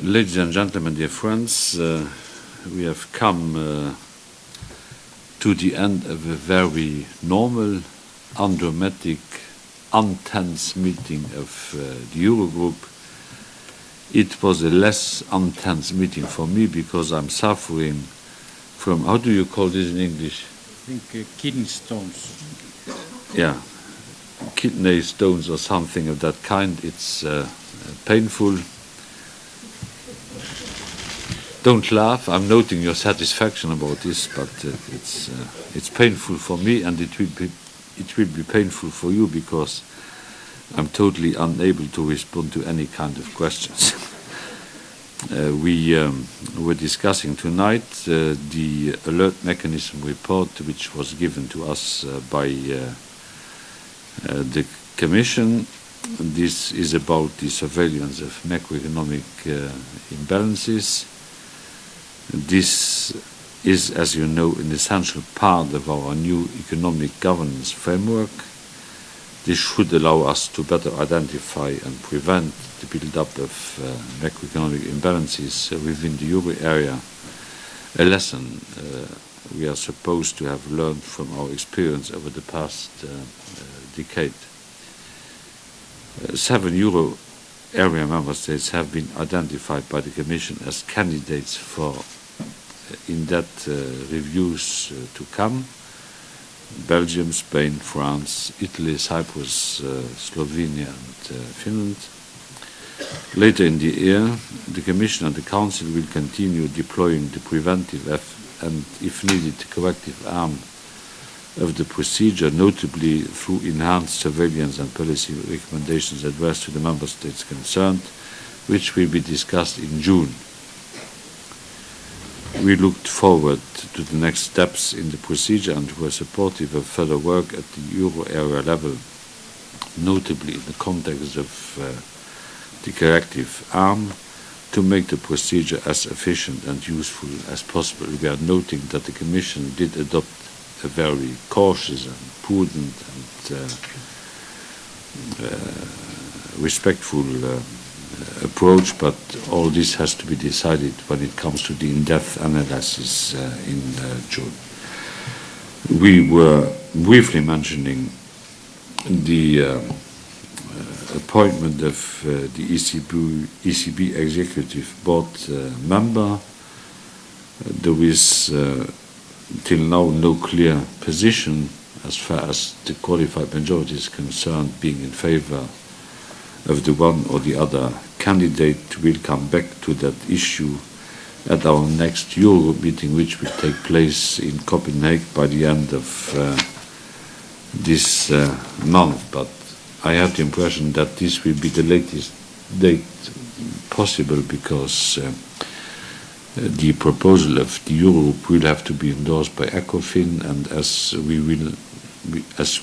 Ladies and gentlemen, dear friends, we have come to the end of a very normal, undramatic, untense meeting of the Eurogroup. It was a less untense meeting for me because I'm suffering from, how do you call this in English? I think kidney stones. Yeah, kidney stones or something of that kind. It's painful. Don't laugh. I'm noting your satisfaction about this, but it's painful for me, and it will be painful for you because I'm totally unable to respond to any kind of questions. We were discussing tonight the alert mechanism report, which was given to us by the Commission. This is about the surveillance of macroeconomic imbalances. This is, as you know, an essential part of our new economic governance framework. This should allow us to better identify and prevent the build-up of macroeconomic imbalances within the euro area, a lesson we are supposed to have learned from our experience over the past decade. 7 euro area member states have been identified by the Commission as candidates for in-depth reviews to come: Belgium, Spain, France, Italy, Cyprus, Slovenia and Finland. Later in the year, the Commission and the Council will continue deploying the preventive and, if needed, the corrective arm of the procedure, notably through enhanced surveillance and policy recommendations addressed to the Member States concerned, which will be discussed in June. We looked forward to the next steps in the procedure and were supportive of further work at the euro area level, notably in the context of the corrective arm, to make the procedure as efficient and useful as possible. We are noting that the Commission did adopt a very cautious and prudent and respectful approach, but all this has to be decided when it comes to the in-depth analysis in June. We were briefly mentioning the appointment of the ECB Executive Board member. There is till now no clear position as far as the qualified majority is concerned, being in favor of the one or the other candidate. We'll come back to that issue at our next Euro meeting, which will take place in Copenhagen by the end of this month. But I have the impression that this will be the latest date possible, because the proposal of the Eurogroup will have to be endorsed by ECOFIN, and as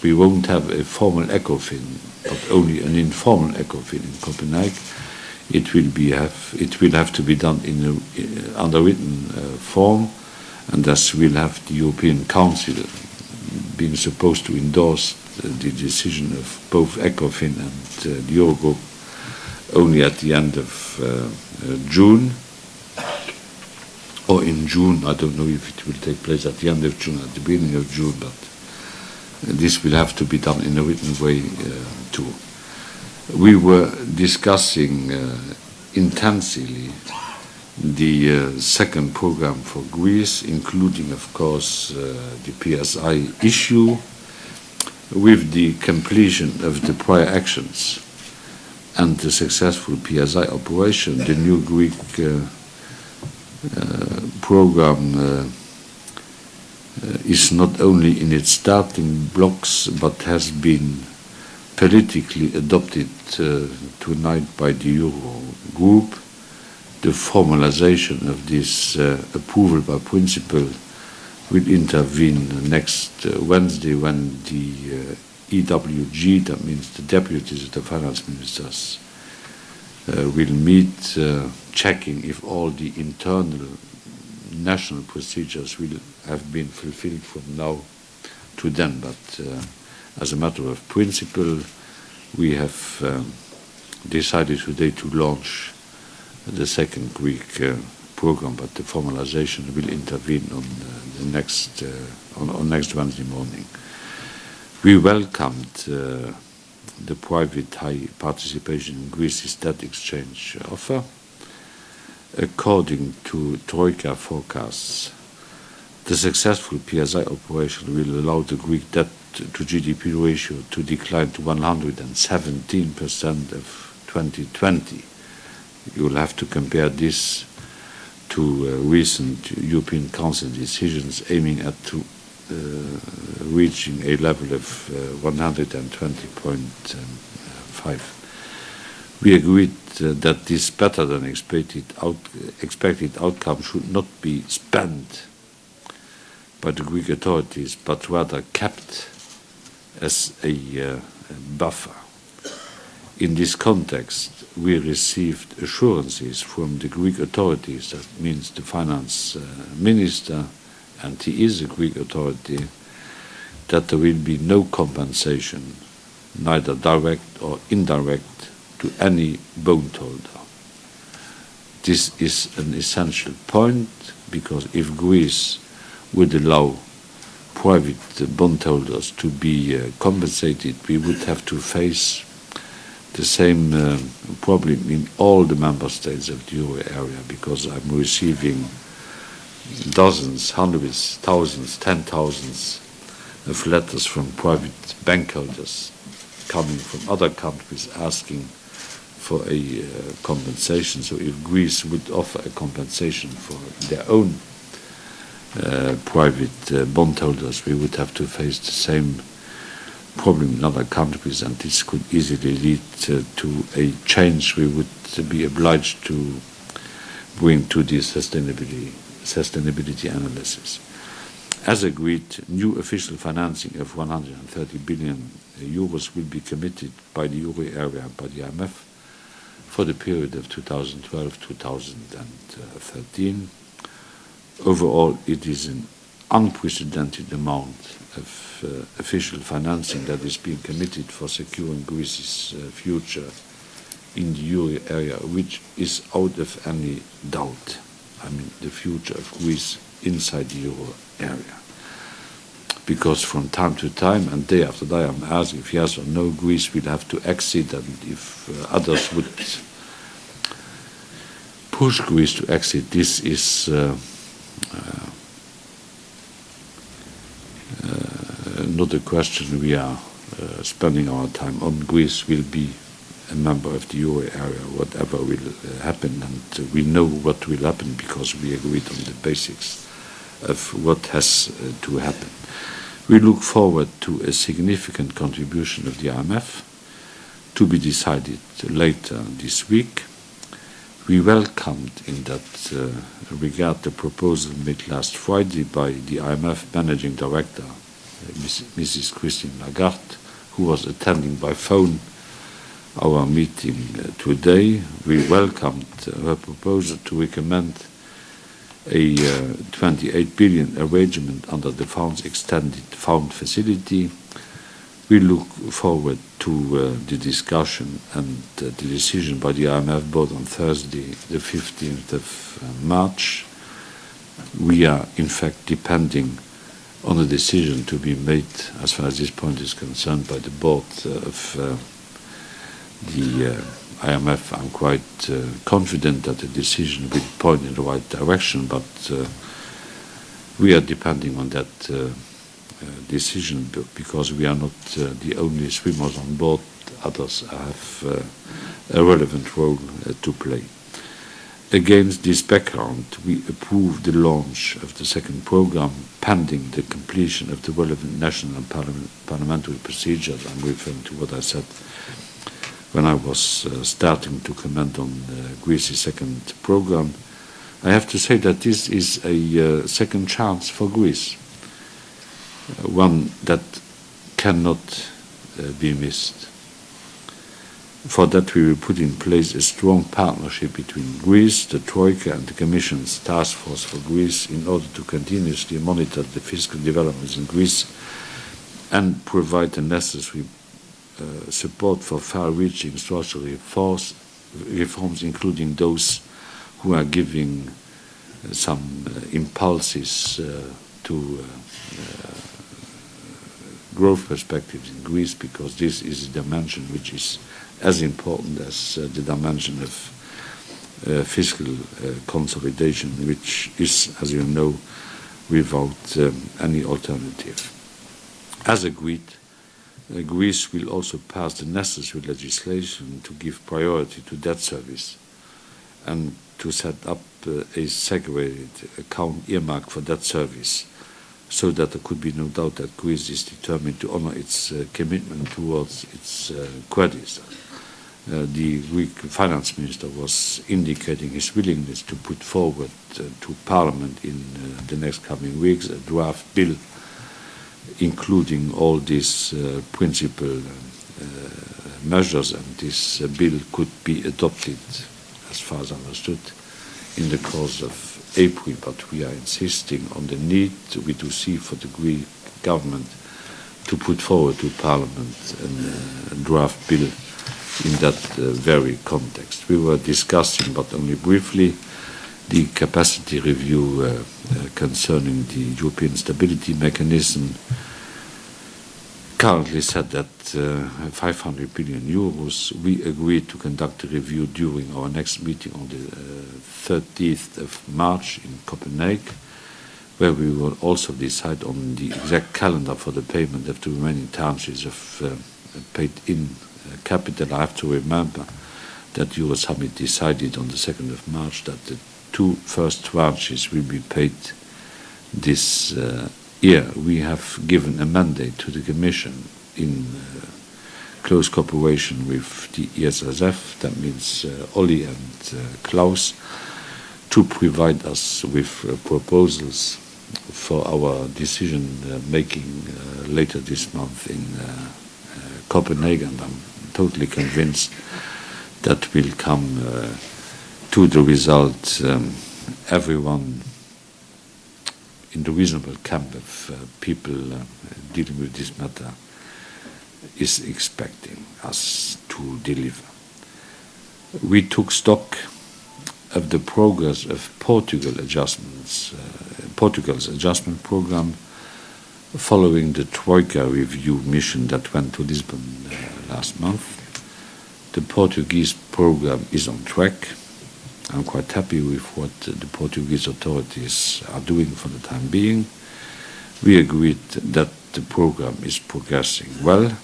we won't have a formal ECOFIN, but only an informal ECOFIN in Copenhagen, it will have to be done in a underwritten form, and thus we'll have the European Council being supposed to endorse the decision of both ECOFIN and the Eurogroup only at the end of June, or in June. I don't know if it will take place at the end of June, at the beginning of June, but this will have to be done in a written way too. We were discussing intensively the second program for Greece, including, of course, the PSI issue. With the completion of the prior actions and the successful PSI operation, the new Greek program is not only in its starting blocks, but has been politically adopted tonight by the Euro Group. The formalization of this approval by principle will intervene next Wednesday, when the EWG, that means the deputies of the finance ministers, will meet, checking if all the internal national procedures will have been fulfilled from now to then. But as a matter of principle, we have decided today to launch the second Greek program, but the formalization will intervene on next Wednesday morning. We welcomed the private high participation in Greece's debt exchange offer. According to Troika forecasts, the successful PSI operation will allow the Greek debt to GDP ratio to decline to 117% of 2020. You will have to compare this to recent European Council decisions aiming at reaching a level of 120.5. We agreed that this better than expected outcome should not be spent by the Greek authorities, but rather kept as a buffer. In this context, we received assurances from the Greek authorities, that means the finance minister, and he is a Greek authority, that there will be no compensation, neither direct or indirect, to any bondholder. This is an essential point, because if Greece would allow private bondholders to be compensated, we would have to face the same problem in all the member states of the euro area, because I'm receiving dozens, hundreds, thousands, 10,000s of letters from private bank holders coming from other countries asking for a compensation. So if Greece would offer a compensation for their own private bondholders, we would have to face the same problem in other countries, and this could easily lead to a change we would be obliged to bring to the sustainability analysis. As agreed, new official financing of 130 billion euros will be committed by the euro area and by the IMF for the period of 2012-2013. Overall, it is an unprecedented amount of official financing that is being committed for securing Greece's future in the euro area, which is out of any doubt. I mean, the future of Greece inside the euro area. Because from time to time and day after day, I'm asking if yes or no, Greece will have to exit, and if others would push Greece to exit, this is not a question we are spending our time on. Greece will be a member of the euro area, whatever will happen, and we know what will happen because we agreed on the basics of what has to happen. We look forward to a significant contribution of the IMF to be decided later this week. We welcomed in that regard the proposal made last Friday by the IMF Managing Director, Mrs. Christine Lagarde, who was attending by phone our meeting today. We welcomed her proposal to recommend a 28 billion arrangement under the Fund's extended fund facility. We look forward to the discussion and the decision by the IMF both on Thursday, the 15th of March. We are, in fact, depending on a decision to be made, as far as this point is concerned, by the board of the IMF. I'm quite confident that the decision will point in the right direction, but we are depending on that decision because we are not the only swimmers on board. Others have a relevant role to play. Against this background, we approve the launch of the second program pending the completion of the relevant national and parliamentary procedures. I'm referring to what I said when I was starting to comment on Greece's second program. I have to say that this is a second chance for Greece, one that cannot be missed. For that, we will put in place a strong partnership between Greece, the Troika, and the Commission's Task Force for Greece in order to continuously monitor the fiscal developments in Greece and provide the necessary support for far-reaching structural reforms, including those who are giving some impulses to growth perspectives in Greece, because this is a dimension which is as important as the dimension of fiscal consolidation, which is, as you know, without any alternative. As agreed, Greece will also pass the necessary legislation to give priority to debt service and to set up a segregated account earmark for debt service, so that there could be no doubt that Greece is determined to honor its commitment towards its creditors. The Greek finance minister was indicating his willingness to put forward to Parliament in the next coming weeks a draft bill including all these principal measures, and this bill could be adopted, as far as understood, in the course of April, but we are insisting on the need we do see for the Greek government to put forward to Parliament a draft bill in that very context. We were discussing, but only briefly, the capacity review concerning the European Stability Mechanism, currently set at 500 billion euros. We agreed to conduct a review during our next meeting on the 30th of March in Copenhagen, where we will also decide on the exact calendar for the payment of the remaining tranches of paid-in capital. I have to remember that Euro Summit decided on the 2nd of March that the two first tranches will be paid this year. We have given a mandate to the Commission in close cooperation with the ESSF, that means Olli and Klaus, to provide us with proposals for our decision-making later this month in Copenhagen. I'm totally convinced that will come to the result everyone in the reasonable camp of people dealing with this matter is expecting us to deliver. We took stock of the progress of Portugal's adjustment program following the Troika review mission that went to Lisbon last month. The Portuguese program is on track. I'm quite happy with what the Portuguese authorities are doing for the time being. We agreed that the program is progressing well,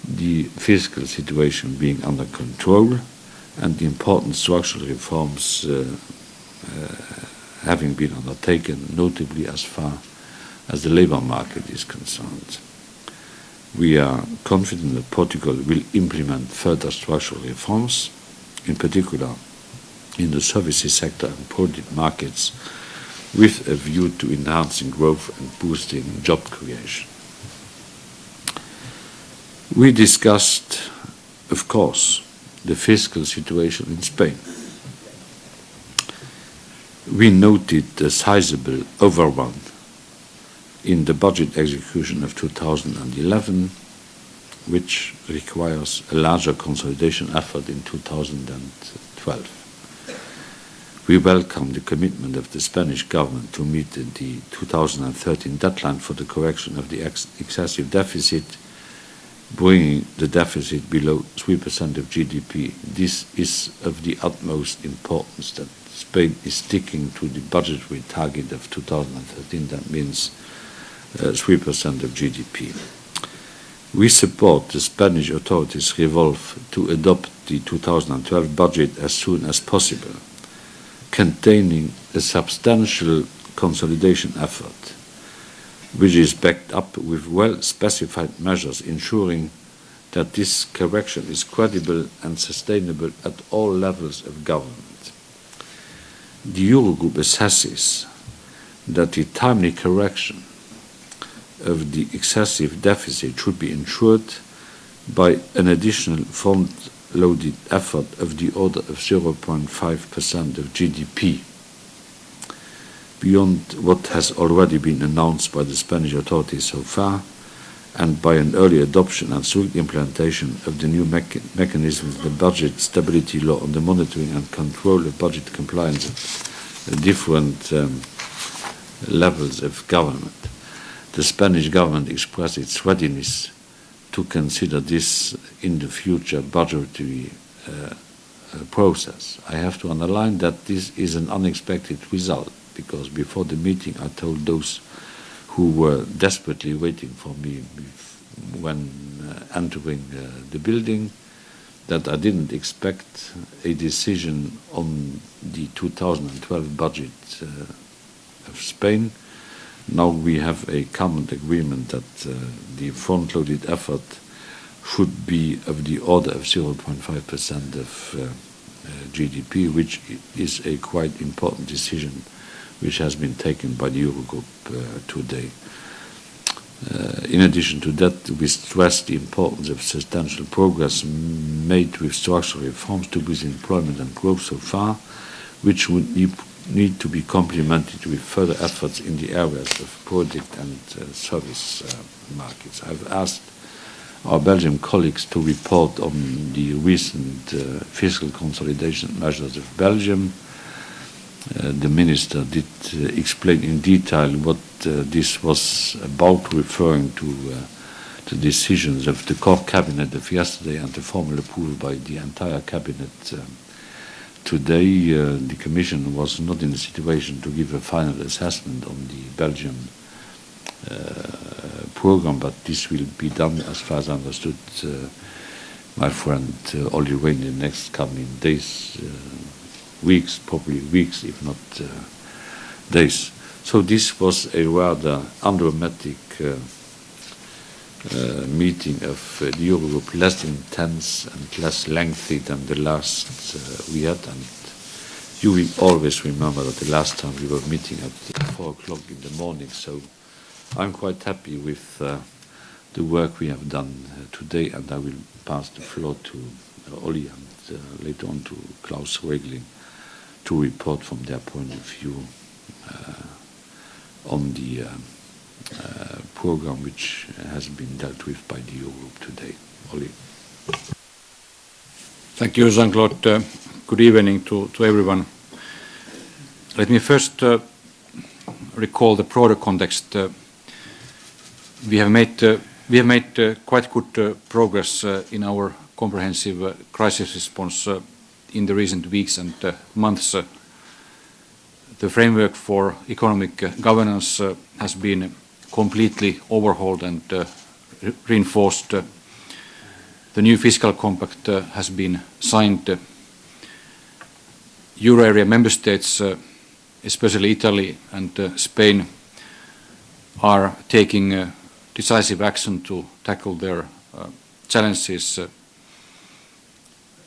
the fiscal situation being under control, and the important structural reforms having been undertaken, notably as far as the labor market is concerned. We are confident that Portugal will implement further structural reforms, in particular in the services sector and product markets, with a view to enhancing growth and boosting job creation. We discussed, of course, the fiscal situation in Spain. We noted a sizable overrun in the budget execution of 2011, which requires a larger consolidation effort in 2012. We welcome the commitment of the Spanish government to meet the 2013 deadline for the correction of the excessive deficit, bringing the deficit below 3% of GDP. This is of the utmost importance that Spain is sticking to the budgetary target of 2013. That means 3% of GDP. We support the Spanish authorities' resolve to adopt the 2012 budget as soon as possible, containing a substantial consolidation effort, which is backed up with well-specified measures ensuring that this correction is credible and sustainable at all levels of government. The Eurogroup assesses that the timely correction of the excessive deficit should be ensured by an additional front-loaded effort of the order of 0.5% of GDP, beyond what has already been announced by the Spanish authorities so far, and by an early adoption and swift implementation of the new mechanisms, the budget stability law on the monitoring and control of budget compliance of different levels of government. The Spanish government expressed its readiness to consider this in the future budgetary process. I have to underline that this is an unexpected result, because before the meeting I told those who were desperately waiting for me when entering the building that I didn't expect a decision on the 2012 budget of Spain. Now we have a common agreement that the front-loaded effort should be of the order of 0.5% of GDP, which is a quite important decision which has been taken by the Eurogroup today. In addition to that, we stress the importance of substantial progress made with structural reforms to boost employment and growth so far, which would need to be complemented with further efforts in the areas of product and service markets. I've asked our Belgian colleagues to report on the recent fiscal consolidation measures of Belgium. The minister did explain in detail what this was about, referring to the decisions of the core cabinet of yesterday and the formal approval by the entire cabinet today. The Commission was not in a situation to give a final assessment on the Belgian program, but this will be done, as far as I understood, my friend Olli Rehn, in the next coming days, weeks, probably weeks, if not days. So this was a rather undramatic meeting of the Eurogroup, less intense and less lengthy than the last we had. And you will always remember that the last time we were meeting at 4 o'clock in the morning. So I'm quite happy with the work we have done today, and I will pass the floor to Olli and later on to Klaus Regling to report from their point of view on the program which has been dealt with by the Eurogroup today. Olli. Thank you, Jean-Claude. Good evening to everyone. Let me first recall the broader context. We have made quite good progress in our comprehensive crisis response in the recent weeks and months. The framework for economic governance has been completely overhauled and reinforced. The new fiscal compact has been signed. Euro area member states, especially Italy and Spain, are taking decisive action to tackle their challenges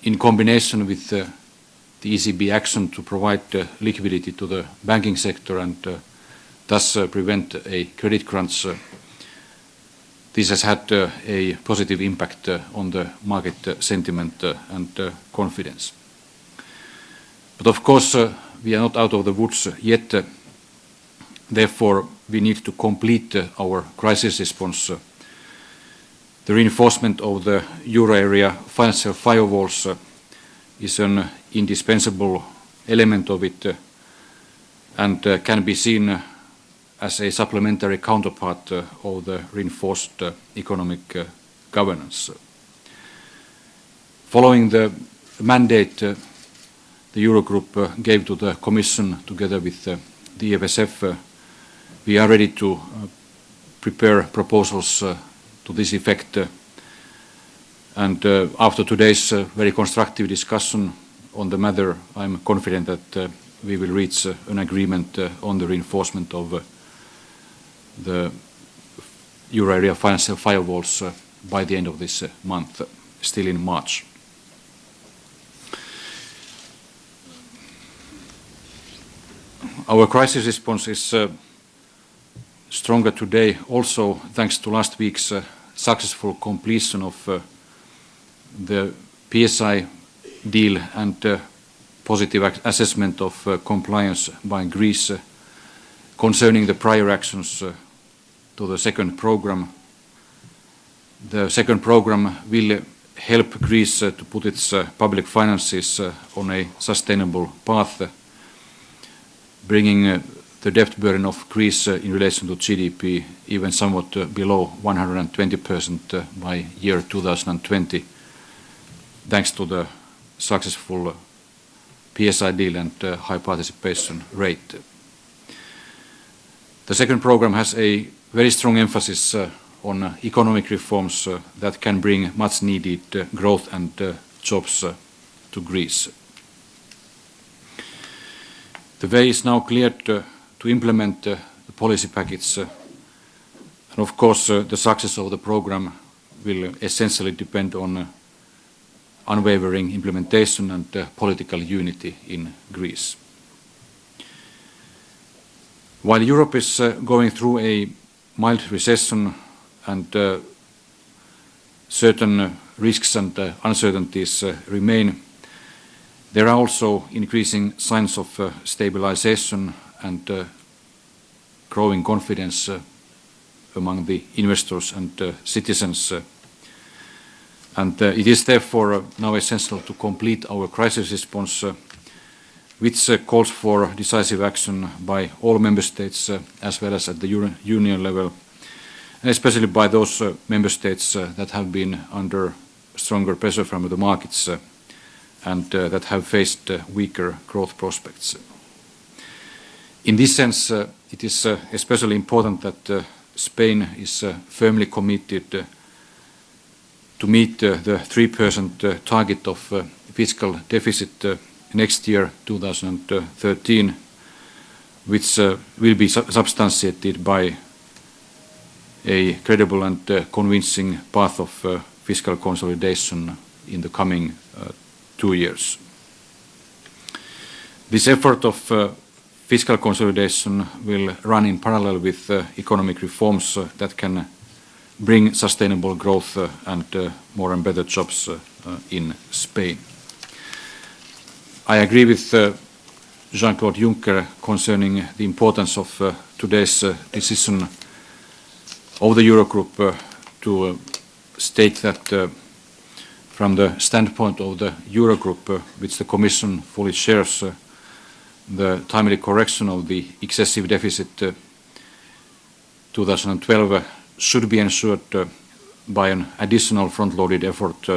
in combination with the ECB action to provide liquidity to the banking sector and thus prevent a credit crunch. This has had a positive impact on the market sentiment and confidence. But of course, we are not out of the woods yet. Therefore, we need to complete our crisis response. The reinforcement of the euro area financial firewalls is an indispensable element of it and can be seen as a supplementary counterpart of the reinforced economic governance. Following the mandate the Eurogroup gave to the Commission together with the EFSF, we are ready to prepare proposals to this effect. And after today's very constructive discussion on the matter, I'm confident that we will reach an agreement on the reinforcement of the euro area financial firewalls by the end of this month, still in March. Our crisis response is stronger today also thanks to last week's successful completion of the PSI deal and positive assessment of compliance by Greece concerning the prior actions to the second program. The second program will help Greece to put its public finances on a sustainable path, bringing the debt burden of Greece in relation to GDP even somewhat below 120% by year 2020, thanks to the successful PSI deal and high participation rate. The second program has a very strong emphasis on economic reforms that can bring much needed growth and jobs to Greece. The way is now cleared to implement the policy package, and of course the success of the program will essentially depend on unwavering implementation and political unity in Greece. While Europe is going through a mild recession and certain risks and uncertainties remain, there are also increasing signs of stabilization and growing confidence among the investors and citizens. And it is therefore now essential to complete our crisis response, which calls for decisive action by all member states as well as at the Union level, and especially by those member states that have been under stronger pressure from the markets and that have faced weaker growth prospects. In this sense, it is especially important that Spain is firmly committed to meet the 3% target of fiscal deficit next year, 2013, which will be substantiated by a credible and convincing path of fiscal consolidation in the coming 2 years. This effort of fiscal consolidation will run in parallel with economic reforms that can bring sustainable growth and more and better jobs in Spain. I agree with Jean-Claude Juncker concerning the importance of today's decision of the Eurogroup to state that from the standpoint of the Eurogroup, which the Commission fully shares, the timely correction of the excessive deficit 2012 should be ensured by an additional front-loaded effort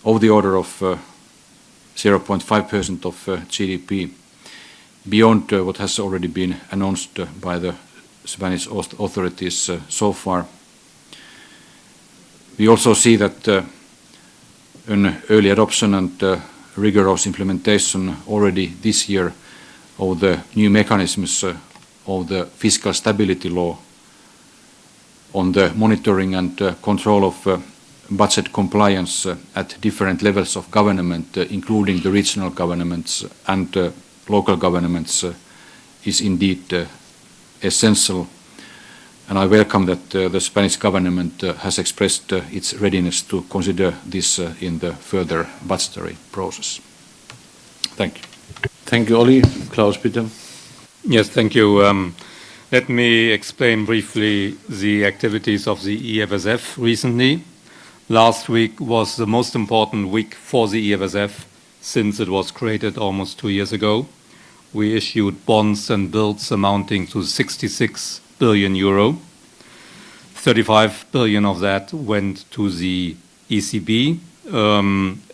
of the order of 0.5% of GDP, beyond what has already been announced by the Spanish authorities so far. We also see that an early adoption and rigorous implementation already this year of the new mechanisms of the fiscal stability law on the monitoring and control of budget compliance at different levels of government, including the regional governments and local governments, is indeed essential. And I welcome that the Spanish government has expressed its readiness to consider this in the further budgetary process. Thank you. Thank you, Olli. Klaus, bitte. Yes, thank you. Let me explain briefly the activities of the EFSF recently. Last week was the most important week for the EFSF since it was created almost 2 years ago. We issued bonds and bills amounting to 66 billion euro. 35 billion of that went to the ECB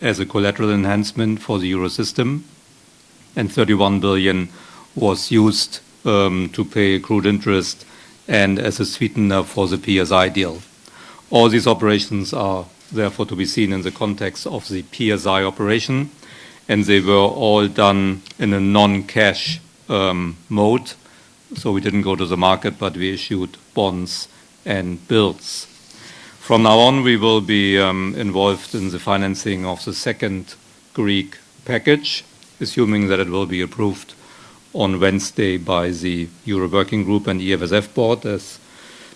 as a collateral enhancement for the euro system, and 31 billion was used to pay accrued interest and as a sweetener for the PSI deal. All these operations are therefore to be seen in the context of the PSI operation, and they were all done in a non-cash mode. So we didn't go to the market, but we issued bonds and bills. From now on, we will be involved in the financing of the second Greek package, assuming that it will be approved on Wednesday by the Euro Working Group and EFSF board, as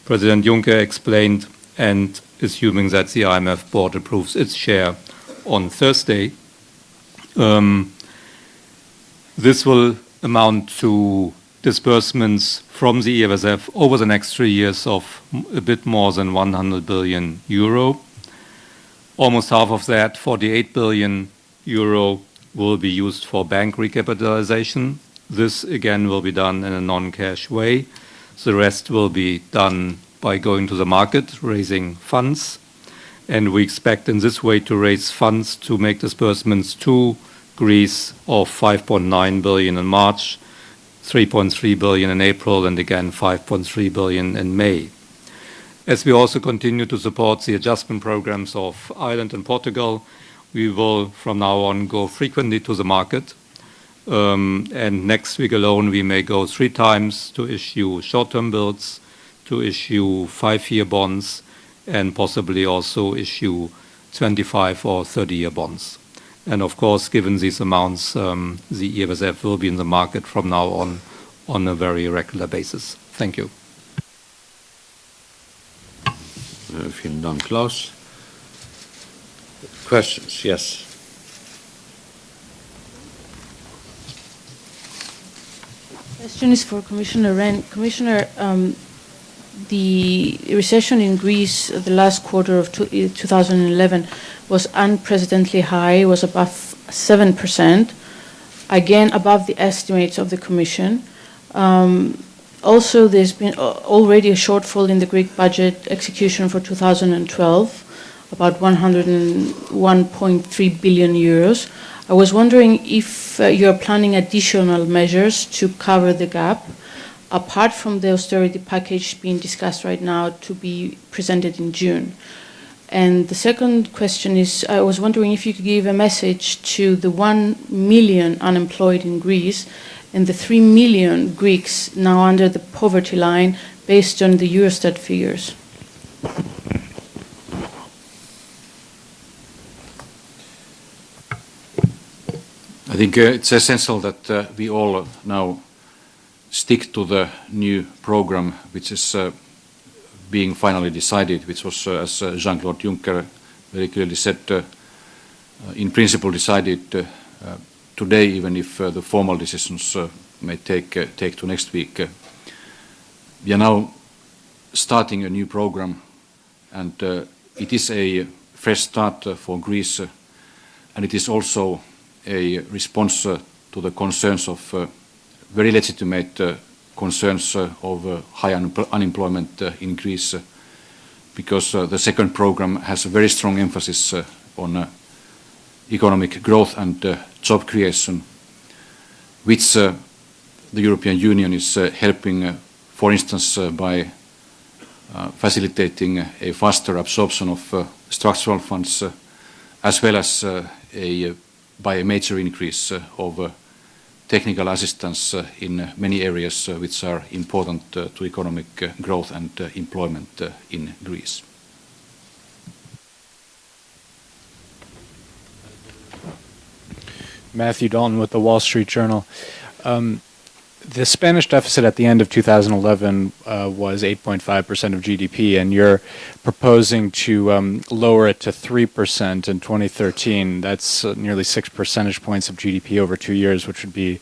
President Juncker explained, and assuming that the IMF board approves its share on Thursday. This will amount to disbursements from the EFSF over the next 3 years of a bit more than 100 billion euro. Almost half of that, 48 billion euro, will be used for bank recapitalization. This again will be done in a non-cash way. The rest will be done by going to the market, raising funds. And we expect in this way to raise funds to make disbursements to Greece of 5.9 billion in March, 3.3 billion in April, and again 5.3 billion in May. As we also continue to support the adjustment programs of Ireland and Portugal, we will from now on go frequently to the market. And next week alone, we may go 3 times to issue short-term bills, to issue 5-year bonds, and possibly also issue 25 or 30-year bonds. And of course, given these amounts, the EFSF will be in the market from now on a very regular basis. Thank you. Vielen Dank, Klaus. Questions? Yes. Question is for Commissioner Rehn. Commissioner, the recession in Greece, the last quarter of 2011, was unprecedentedly high, was above 7%, again above the estimates of the Commission. Also, there's been already a shortfall in the Greek budget execution for 2012, about 101.3 billion euros. I was wondering if you're planning additional measures to cover the gap, apart from the austerity package being discussed right now to be presented in June. And the second question is, I was wondering if you could give a message to the 1 million unemployed in Greece and the 3 million Greeks now under the poverty line based on the Eurostat figures. I think it's essential that we all now stick to the new program which is being finally decided, which was, as Jean-Claude Juncker very clearly said, in principle decided today, even if the formal decisions may take to next week. We are now starting a new program, and it is a fresh start for Greece, and it is also a response to the concerns of very legitimate concerns of high unemployment in Greece, because the second program has a very strong emphasis on economic growth and job creation, which the European Union is helping, for instance, by facilitating a faster absorption of structural funds, as well as by a major increase of technical assistance in many areas which are important to economic growth and employment in Greece. Matthew Dalton with the Wall Street Journal. The Spanish deficit at the end of 2011 was 8.5% of GDP, and you're proposing to lower it to 3% in 2013. That's nearly 6 percentage points of GDP over 2 years, which would be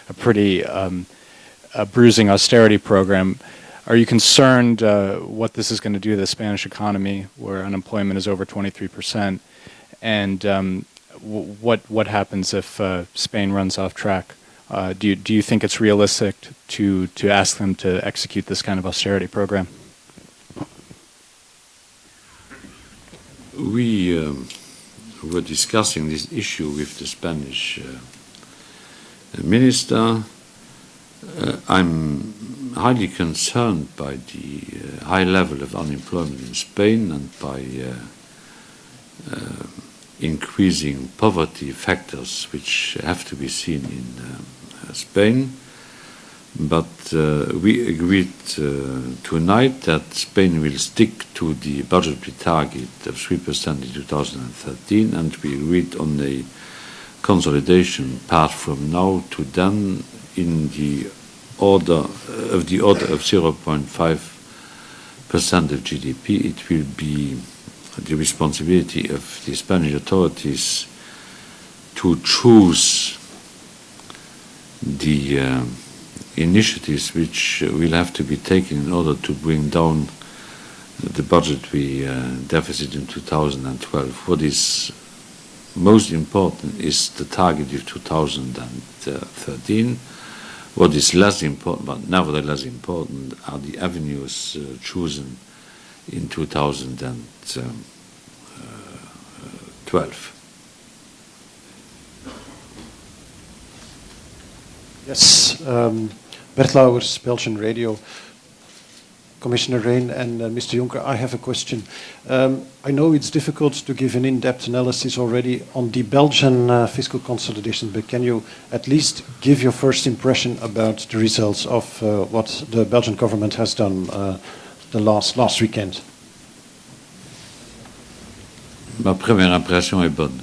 a pretty bruising austerity program. Are you concerned what this is going to do to the Spanish economy, where unemployment is over 23%? And what happens if Spain runs off track? Do you think it's realistic to ask them to execute this kind of austerity program? We were discussing this issue with the Spanish minister. I'm highly concerned by the high level of unemployment in Spain and by increasing poverty factors which have to be seen in Spain. But we agreed tonight that Spain will stick to the budgetary target of 3% in 2013, and we agreed on a consolidation path from now to then in the order of 0.5% of GDP. It will be the responsibility of the Spanish authorities to choose the initiatives which will have to be taken in order to bring down the budgetary deficit in 2012. What is most important is the target of 2013. What is less important, but nevertheless important, are the avenues chosen in 2012. Yes, Bert Lauwers, Belgian Radio. Commissioner Rehn and Mr. Juncker, I have a question. I know it's difficult to give an in-depth analysis already on the Belgian fiscal consolidation, but can you at least give your first impression about the results of what the Belgian government has done the last weekend? Ma première impression est bonne.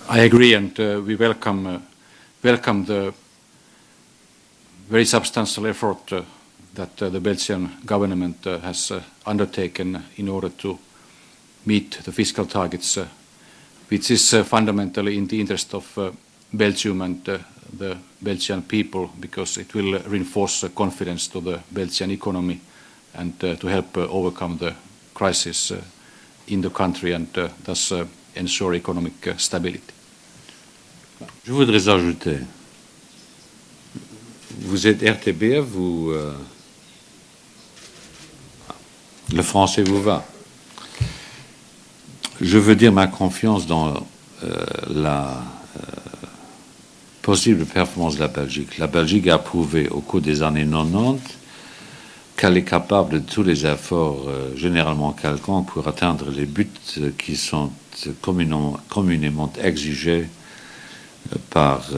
I agree, and we welcome the very substantial effort that the Belgian government has undertaken in order to meet the fiscal targets, which is fundamentally in the interest of Belgium and the Belgian people, because it will reinforce confidence to the Belgian economy and to help overcome the crisis in the country and thus ensure economic stability. Je voudrais ajouter, vous êtes RTBF, le français vous va. Je veux dire ma confiance dans la possible performance de la Belgique. La Belgique a prouvé au cours des années 90 qu'elle est capable de tous les efforts généralement quelconques pour atteindre les buts qui sont communément exigés par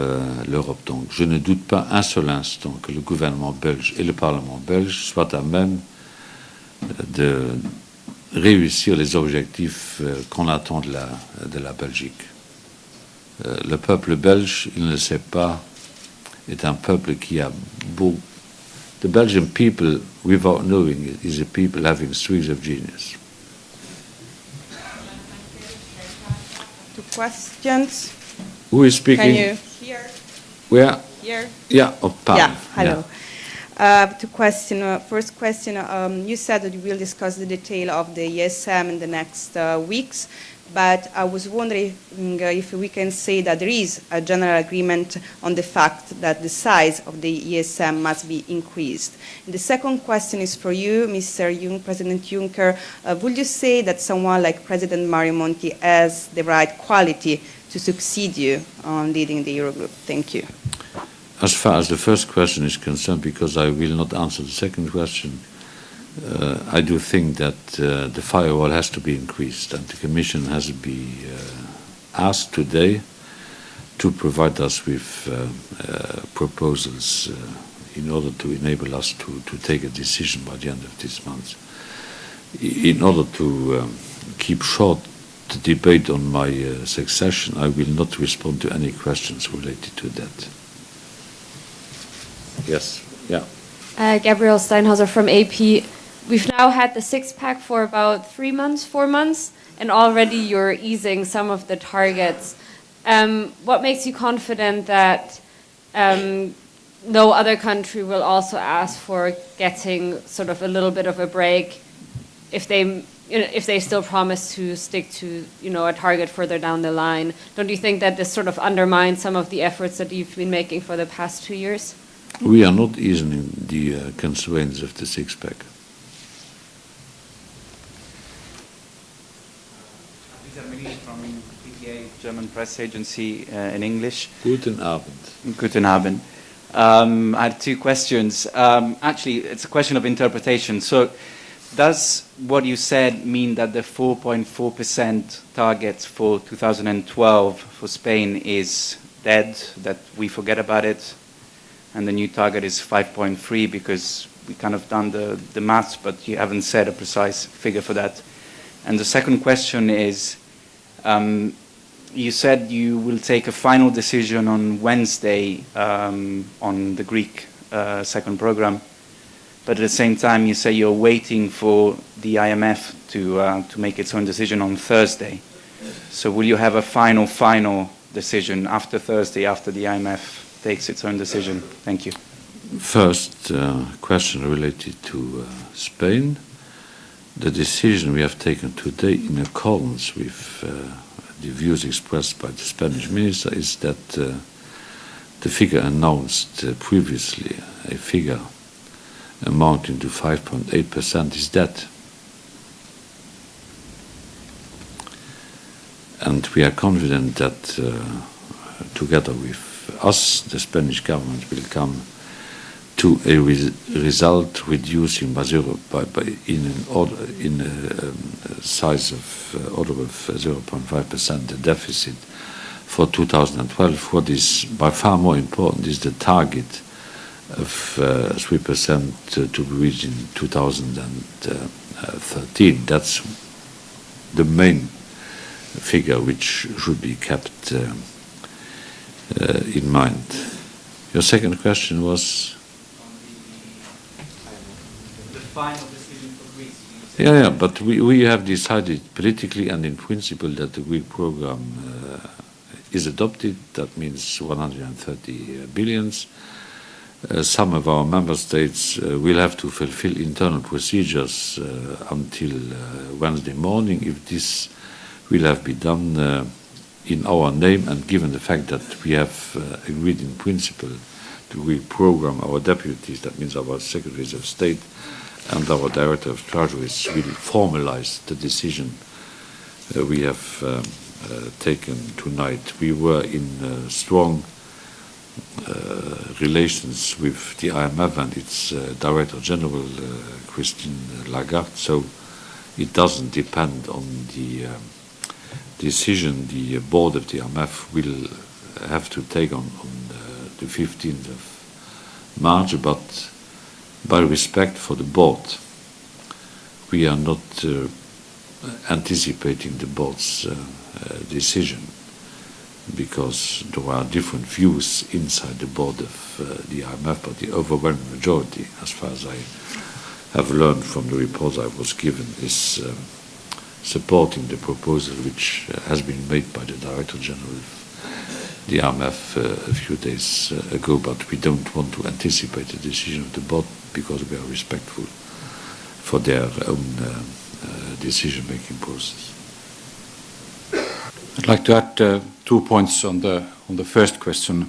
l'Europe. Donc je ne doute pas un seul instant que le gouvernement belge et le Parlement belge soient à même de réussir les objectifs qu'on attend de la Belgique. Le peuple belge, il ne le sait pas, est un peuple qui a beau. The Belgian people, without knowing it, is a people having streaks of genius. Two questions. Who is speaking? Can you hear? Where? Here? Yeah, of Pavel. Yeah, hello. Two questions. First question, you said that you will discuss the detail of the ESM in the next weeks, but I was wondering if we can say that there is a general agreement on the fact that the size of the ESM must be increased. And the second question is for you, President Juncker. Would you say that someone like President Mario Monti has the right quality to succeed you on leading the Eurogroup? Thank you. As far as the first question is concerned, because I will not answer the second question, I do think that the firewall has to be increased, and the Commission has to be asked today to provide us with proposals in order to enable us to take a decision by the end of this month. In order to keep short the debate on my succession, I will not respond to any questions related to that. Yes, yeah. Gabrielle Steinhauser from AP. We've now had the six-pack for about 4 months, and already you're easing some of the targets. What makes you confident that no other country will also ask for getting sort of a little bit of a break if they still promise to stick to a target further down the line? Don't you think that this sort of undermines some of the efforts that you've been making for the past 2 years? We are not easing the constraints of the six-pack. From PTA, German press agency in English. Guten Abend. Guten Abend. I had two questions. Actually, it's a question of interpretation. So, does what you said mean that the 4.4% target for 2012 for Spain is dead, that we forget about it, and the new target is 5.3 because we kind of done the maths, but you haven't said a precise figure for that? And the second question is, you said you will take a final decision on Wednesday on the Greek second program, but at the same time you say you're waiting for the IMF to make its own decision on Thursday. So will you have a final decision after Thursday, after the IMF takes its own decision? Thank you. First question related to Spain. The decision we have taken today in accordance with the views expressed by the Spanish minister is that the figure announced previously, a figure amounting to 5.8%, is that. And we are confident that together with us, the Spanish government will come to a result reducing by in a size of order of 0.5% the deficit for 2012. What is by far more important is the target of 3% to be reached in 2013. That's the main figure which should be kept in mind. Your second question was? The final decision for Greece. Yeah, but we have decided politically and in principle that the Greek program is adopted. That means 130 billions. Some of our member states will have to fulfill internal procedures until Wednesday morning. If this will have been done in our name, and given the fact that we have agreed in principle to reprogram our deputies, that means our secretaries of state and our director of treasuries, will formalize the decision we have taken tonight. We were in strong relations with the IMF and its Director General, Christine Lagarde, so it doesn't depend on the decision the board of the IMF will have to take on the 15th of March, but by respect for the board, we are not anticipating the board's decision, because there are different views inside the board of the IMF, but the overwhelming majority, as far as I have learned from the reports I was given, is supporting the proposal which has been made by the Director General of the IMF a few days ago, but we don't want to anticipate the decision of the board because we are respectful for their own decision-making process. I'd like to add 2 points on the first question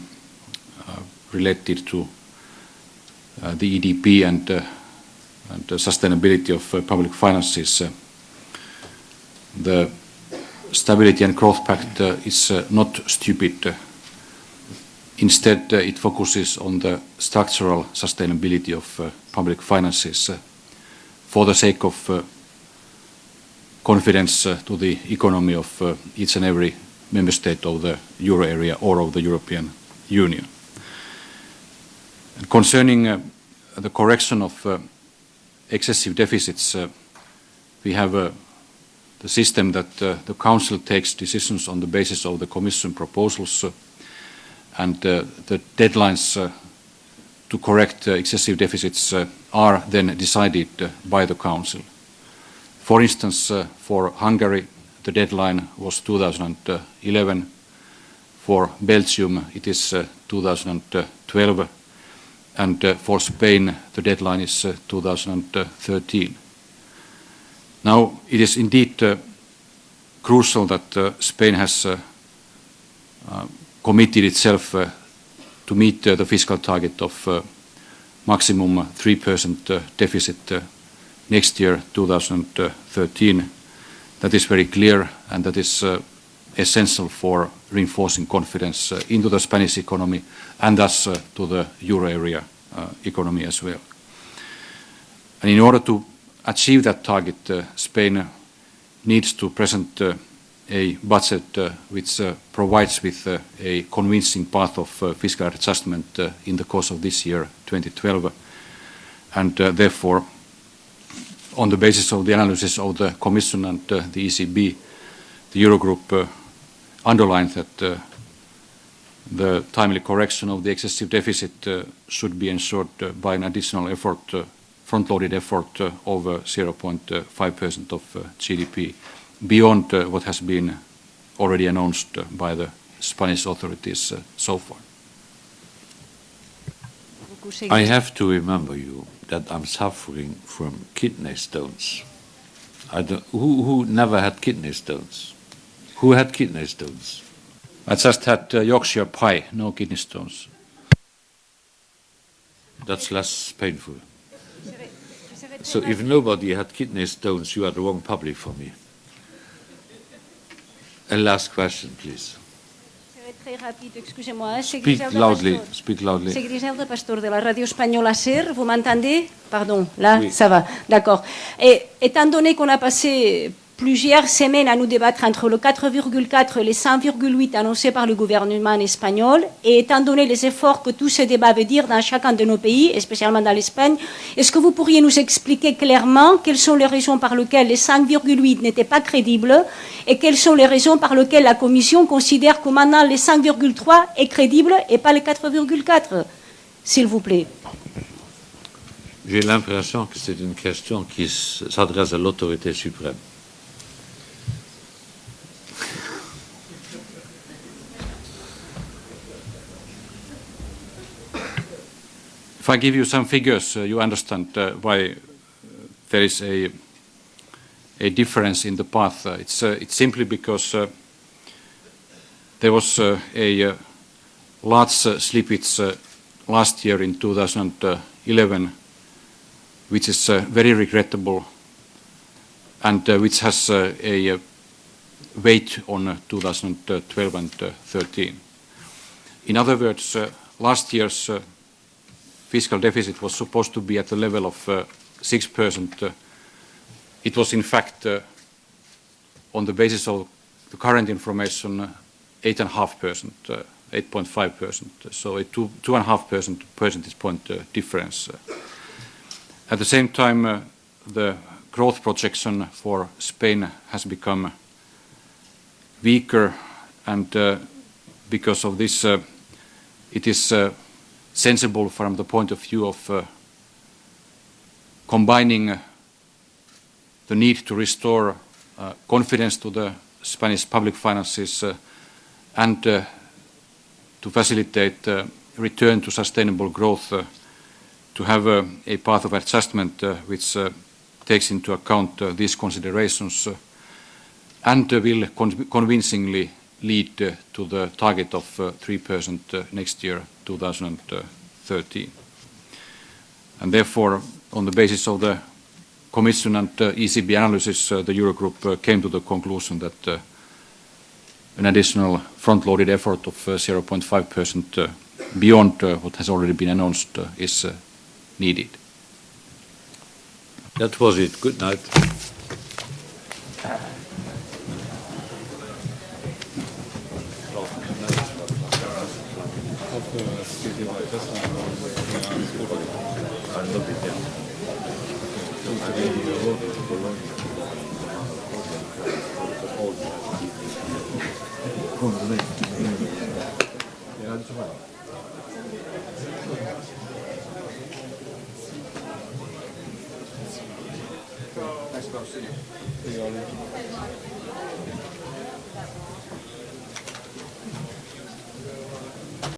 related to the EDP and the sustainability of public finances. The Stability and Growth Pact is not stupid. Instead, it focuses on the structural sustainability of public finances for the sake of confidence to the economy of each and every member state of the euro area or of the European Union. Concerning the correction of excessive deficits, we have the system that the Council takes decisions on the basis of the Commission proposals, and the deadlines to correct excessive deficits are then decided by the Council. For instance, for Hungary, the deadline was 2011. For Belgium, it is 2012. And for Spain, the deadline is 2013. Now, it is indeed crucial that Spain has committed itself to meet the fiscal target of maximum 3% deficit next year, 2013. That is very clear, and that is essential for reinforcing confidence into the Spanish economy and thus to the euro area economy as well. And in order to achieve that target, Spain needs to present a budget which provides with a convincing path of fiscal adjustment in the course of this year, 2012. And therefore, on the basis of the analysis of the Commission and the ECB, the Eurogroup underlined that the timely correction of the excessive deficit should be ensured by an additional effort, front-loaded effort over 0.5% of GDP, beyond what has been already announced by the Spanish authorities so far. I have to remember you that I'm suffering from kidney stones. Who never had kidney stones? Who had kidney stones? I just had Yorkshire pie, no kidney stones. That's less painful. So if nobody had kidney stones, you are the wrong public for me. And last question, please. Très rapide, excusez-moi. Speak loudly. Speak loudly. C'est Griselda Pastor de la radio espagnole ACER. Vous m'entendez? Pardon, là, Oui. ça va. D'accord. Et étant donné qu'on a passé plusieurs semaines à nous débattre entre le 4,4 et les 5,8 annoncés par le gouvernement espagnol, et étant donné les efforts que tout ce débat veut dire dans chacun de nos pays, et spécialement dans l'Espagne, est-ce que vous pourriez nous expliquer clairement quelles sont les raisons par lesquelles les 5,8 n'étaient pas crédibles et quelles sont les raisons par lesquelles la Commission considère que maintenant les 5,3 est crédible et pas les 4,4, s'il vous plaît? J'ai l'impression que c'est une question qui s'adresse à l'autorité suprême. If I give you some figures, you understand why there is a difference in the path. It's simply because there was a large slippage last year in 2011, which is very regrettable and which has a weight on 2012 and 13. In other words, last year's fiscal deficit was supposed to be at the level of 6%. It was in fact, on the basis of the current information, 8.5%, 8.5%. So a 2.5% percentage point difference. At the same time, the growth projection for Spain has become weaker, and because of this, it is sensible from the point of view of combining the need to restore confidence to the Spanish public finances and to facilitate return to sustainable growth, to have a path of adjustment which takes into account these considerations and will convincingly lead to the target of 3% next year, 2013. And therefore, on the basis of the Commission and ECB analysis, the Eurogroup came to the conclusion that an additional front-loaded effort of 0.5% beyond what has already been announced is needed. That was it. Good night. Nice to see you.